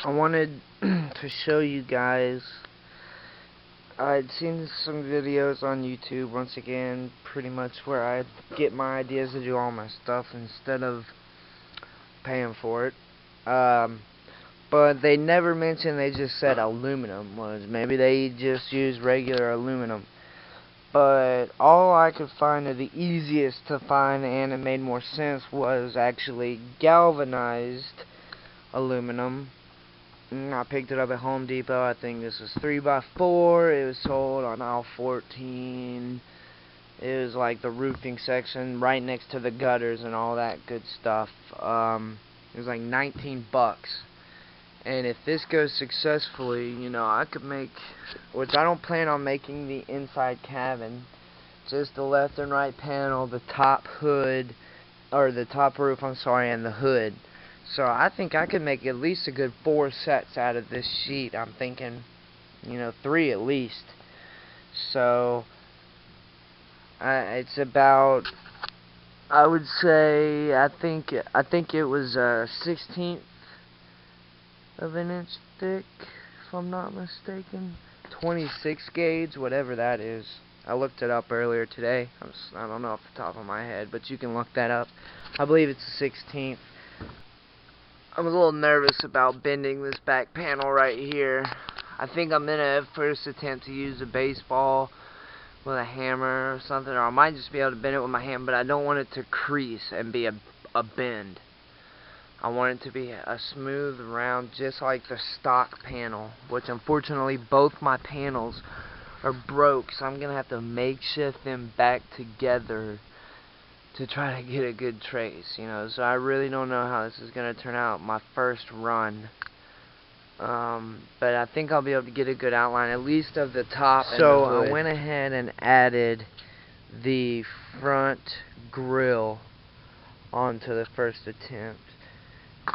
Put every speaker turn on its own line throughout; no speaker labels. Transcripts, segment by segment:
I wanted to show you guys. I'd seen some videos on YouTube, once again, pretty much where I get my ideas to do all my stuff instead of paying for it. But they never mentioned, they just said aluminum was. Maybe they just used regular aluminum. But all I could find, or the easiest to find, and it made more sense, was actually galvanized aluminum. I picked it up at Home Depot. I think this was 3x4. It was sold on aisle 14. It was like the roofing section right next to the gutters and all that good stuff. It was like 19 bucks. And if this goes successfully, you know, I could make, which I don't plan on making the inside cabin, just the left and right panel, the top hood, or the top roof, I'm sorry, and the hood. So I think I could make at least a good 4 sets out of this sheet. I'm thinking, you know, 3 at least. So it's about, I would say, I think it was 1/16 of an inch thick, if I'm not mistaken. 26 gauge, whatever that is. I looked it up earlier today. I don't know off the top of my head, but you can look that up. I believe it's a 1/16. I'm a little nervous about bending this back panel right here. I think I'm gonna first attempt to use a baseball with a hammer or something, or I might just be able to bend it with my hand, but I don't want it to crease and be a bend. I want it to be a smooth round, just like the stock panel, which unfortunately both my panels are broke, so I'm gonna have to makeshift them back together to try to get a good trace, you know. So I really don't know how this is gonna turn out my first run, but I think I'll be able to get a good outline, at least of the top. So I went ahead and added the front grill onto the first attempt,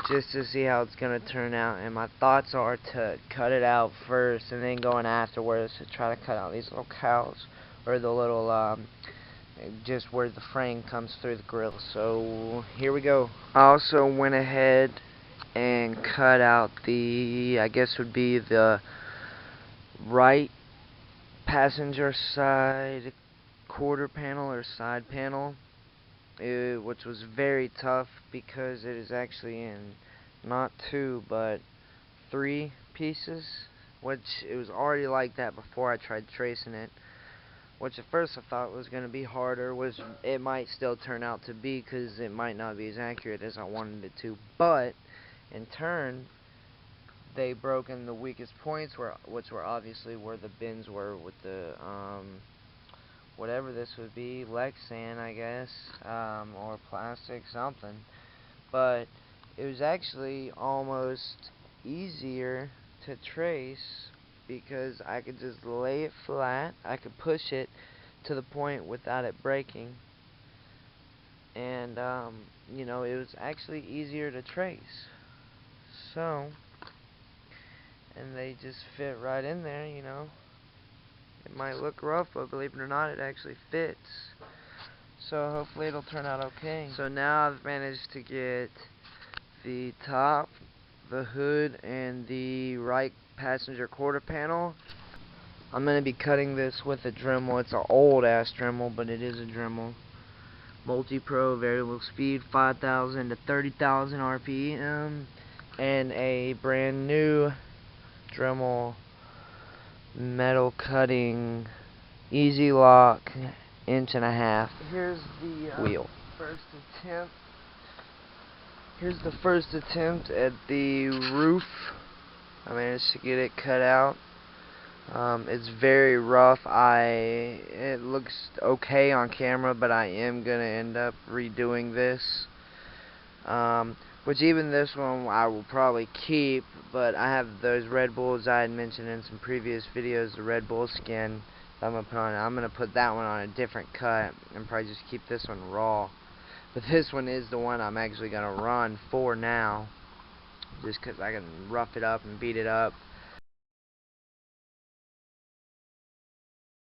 just to see how it's going to turn out. And my thoughts are to cut it out first and then go in afterwards to try to cut out these little cowls, or the little just where the frame comes through the grill. So here we go. I also went ahead and cut out the, I guess would be the right passenger side quarter panel or side panel, which was very tough because it is actually in not 2 but 3 pieces, which it was already like that before I tried tracing it, which at first I thought was going to be harder, which it might still turn out to be because it might not be as accurate as I wanted it to, but in turn they broke in the weakest points, which were obviously where the bends were with the whatever this would be, Lexan, I guess, or plastic, something. But it was actually almost easier to trace because I could just lay it flat. I could push it to the point without it breaking, and you know, it was actually easier to trace. So, and they just fit right in there, you know. It might look rough, but believe it or not, it actually fits. So hopefully it'll turn out okay. So now I've managed to get the top, the hood, and the right passenger quarter panel. I'm going to be cutting this with a Dremel. It's an old ass Dremel, but it is a Dremel. Multi-Pro, variable speed, 5,000 to 30,000 RPM, and a brand new Dremel metal cutting easy lock 1.5 inch. Here's the wheel. First attempt. Here's the first attempt at the roof. I managed to get it cut out. It's very rough. It looks okay on camera, but I am gonna end up redoing this. Which even this one I will probably keep, but I have those Red Bulls I had mentioned in some previous videos, the Red Bull skin that I'm gonna put on. I'm gonna put that one on a different cut and probably just keep this one raw. But this one is the one I'm actually gonna run for now, just because I can rough it up and beat it up